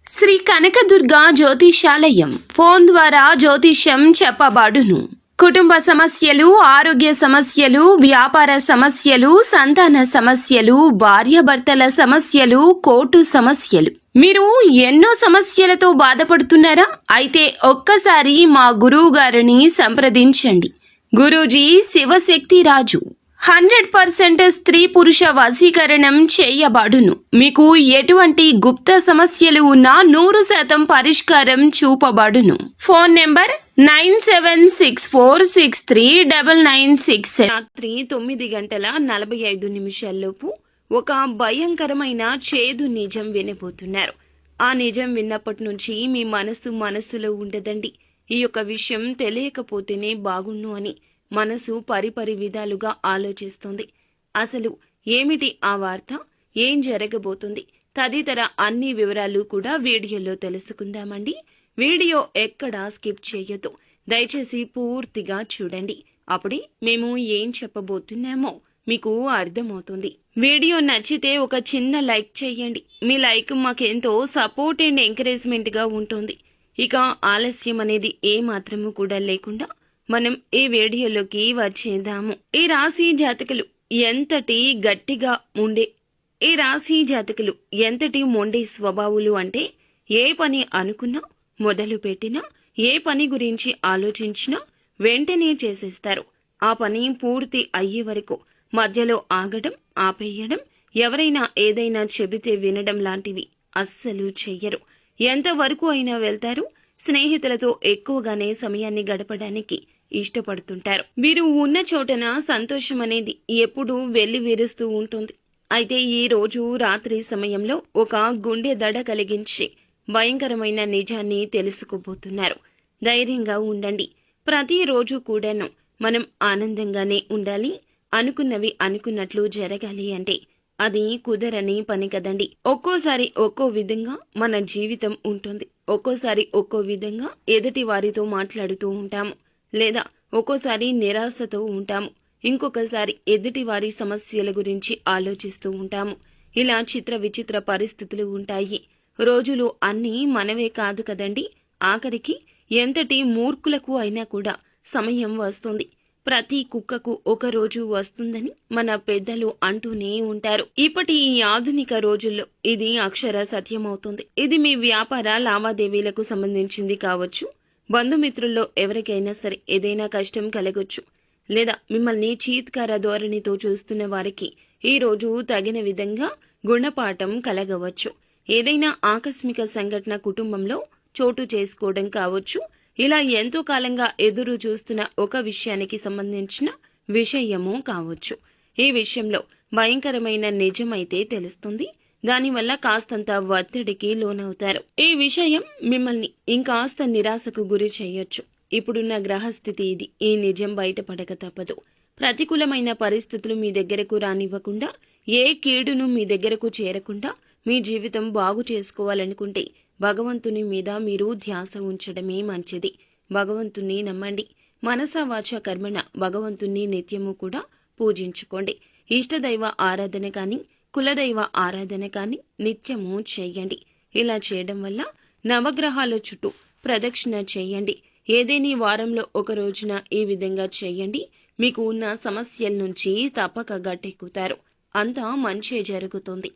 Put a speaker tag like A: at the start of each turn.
A: Shri Kanakadurga జ్యోతిషాలయం phone ద్వారా జ్యోతిష్యం చెప్పబడును. కుటుంబ సమస్యలు, ఆరోగ్య సమస్యలు, వ్యాపార సమస్యలు, సంతాన సమస్యలు, భార్యాభర్తల సమస్యలు, కోర్టు సమస్యలు. మీరు ఎన్నో సమస్యలతో బాధపడుతున్నారా? అయితే ఒక్కసారి మా గురువు గారిని సంప్రదించండి. గురూజీ శివశక్తిరాజు 100% స్త్రీ పురుష వశీకరణం చేయబడును. మీకు ఎటువంటి గుప్త సమస్యలు ఉన్నా 100% పరిష్కారం చూపబడును. Phone number 9764639967. రాత్రి 9:45 ఒక భయంకరమైన చేదు నిజం వినబోతున్నారు. ఆ నిజం విన్నప్పటి నుంచి మీ మనసులో ఉండదండి. ఈ యొక్క విషయం తెలియకపోతేనే బాగుండు అని మనసు పరిపరి విధాలుగా ఆలోచిస్తుంది. అసలు ఏమిటి ఆ వార్త, ఏం జరగబోతుంది తదితర అన్ని వివరాలు కూడా వీడియోలో తెలుసుకుందామండి. వీడియో ఎక్కడా స్కిప్ చేయొద్దు, దయచేసి పూర్తిగా చూడండి. అప్పుడే మేము ఏం చెప్పబోతున్నామో మీకు అర్థమవుతుంది. వీడియో నచ్చితే ఒక చిన్న లైక్ చేయండి. మీ లైక్ మాకెంతో సపోర్ట్ అండ్ ఎంకరేజ్మెంట్ గా ఉంటుంది. ఇక ఆలస్యం అనేది ఏ మాత్రము కూడా లేకుండా మనం ఈ వీడియోలోకి వచ్చేద్దాము. ఈ రాశి జాతకులు ఎంతటి మొండే స్వభావులు అంటే ఏ పని అనుకున్నా, మొదలు పెట్టినా, ఏ పని గురించి ఆలోచించినా వెంటనే చేసేస్తారు. ఆ పని పూర్తి అయ్యే వరకు మధ్యలో ఆగడం, ఆపేయడం, ఎవరైనా ఏదైనా చెబితే వినడం లాంటివి అస్సలు చెయ్యరు. ఎంతవరకు అయినా వెళ్తారు. స్నేహితులతో ఎక్కువగానే సమయాన్ని గడపడానికి ఇష్టపడుతుంటారు. వీరు ఉన్న చోటన సంతోషం అనేది ఎప్పుడూ వెళ్లి విరుస్తూ ఉంటుంది. అయితే ఈ రోజు రాత్రి సమయంలో ఒక గుండె దడ కలిగించి భయంకరమైన నిజాన్ని తెలుసుకోబోతున్నారు. ధైర్యంగా ఉండండి. ప్రతిరోజు కూడాను మనం ఆనందంగానే ఉండాలి. అనుకున్నవి అనుకున్నట్లు జరగాలి అంటే అది కుదరని పని కదండి. ఒక్కోసారి ఒక్కో విధంగా మన జీవితం ఉంటుంది. ఒక్కోసారి ఒక్కో విధంగా ఎదుటి వారితో మాట్లాడుతూ ఉంటాము, లేదా ఒక్కోసారి నిరాశతో ఉంటాము, ఇంకొకసారి ఎదుటి వారి సమస్యల గురించి ఆలోచిస్తూ ఉంటాము. ఇలా చిత్ర విచిత్ర పరిస్థితులు ఉంటాయి. రోజులు అన్నీ మనవే కాదు కదండి. ఆఖరికి ఎంతటి మూర్ఖులకు అయినా కూడా సమయం వస్తుంది. ప్రతి కుక్కకు ఒక రోజు వస్తుందని మన పెద్దలు అంటూనే ఉంటారు. ఇప్పటి ఈ ఆధునిక రోజుల్లో ఇది అక్షర సత్యమవుతుంది. ఇది మీ వ్యాపార లావాదేవీలకు సంబంధించింది కావచ్చు, బంధుమిత్రుల్లో ఎవరికైనా సరే ఏదైనా కష్టం కలగొచ్చు, లేదా మిమ్మల్ని చీత్కార ధోరణితో చూస్తున్న వారికి ఈ రోజు తగిన విధంగా గుణపాఠం కలగవచ్చు. ఏదైనా ఆకస్మిక సంఘటన కుటుంబంలో చోటు చేసుకోవడం కావచ్చు. ఇలా ఎంతో కాలంగా ఎదురు చూస్తున్న ఒక విషయానికి సంబంధించిన విషయము కావచ్చు. ఈ విషయంలో భయంకరమైన నిజమైతే తెలుస్తుంది. దానివల్ల కాస్తంత ఒత్తిడికి లోనవుతారు. ఈ విషయం మిమ్మల్ని ఇంకాస్త నిరాశకు గురి చేయొచ్చు. ఇప్పుడున్న గ్రహస్థితి ఇది. ఈ నిజం బయటపడక తప్పదు. ప్రతికూలమైన పరిస్థితులు మీ దగ్గరకు రానివ్వకుండా, ఏ కీడును మీ దగ్గరకు చేరకుండా మీ జీవితం బాగు చేసుకోవాలనుకుంటే భగవంతుని మీద మీరు ధ్యాస ఉంచడమే మంచిది. భగవంతుని నమ్మండి. మనసా వాచ కర్మణ భగవంతుని నిత్యము కూడా పూజించుకోండి. ఇష్టదైవ ఆరాధన కానీ, కులదైవ ఆరాధన కానీ నిత్యము చేయండి. ఇలా చేయడం వల్ల నవగ్రహాల చుట్టూ ప్రదక్షిణ చేయండి. ఏదేని వారంలో ఒక రోజున ఈ విధంగా చేయండి. మీకు ఉన్న సమస్యల నుంచి తప్పక గట్టెక్కుతారు. అంతా మంచే జరుగుతుంది.